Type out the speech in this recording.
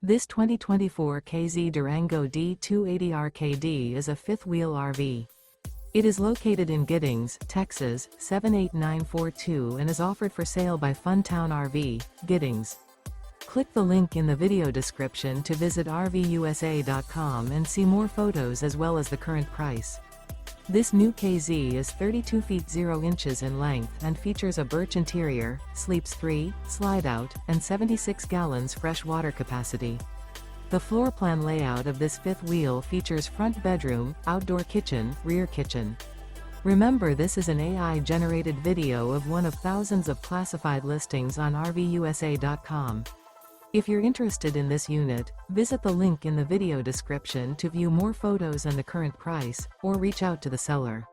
This 2024 K-Z Durango D280RKD is a fifth-wheel RV. It is located in Giddings, Texas, 78942 and is offered for sale by Funtown RV, Giddings. Click the link in the video description to visit RVUSA.com and see more photos as well as the current price. This new K-Z is 32 feet 0 inches in length and features a BIRCH interior, sleeps 3, Slideout, and 76 gallons fresh water capacity. The floor plan layout of this fifth wheel features front bedroom, outdoor kitchen, rear kitchen. Remember, this is an AI-generated video of one of thousands of classified listings on RVUSA.com. If you're interested in this unit, visit the link in the video description to view more photos and the current price, or reach out to the seller.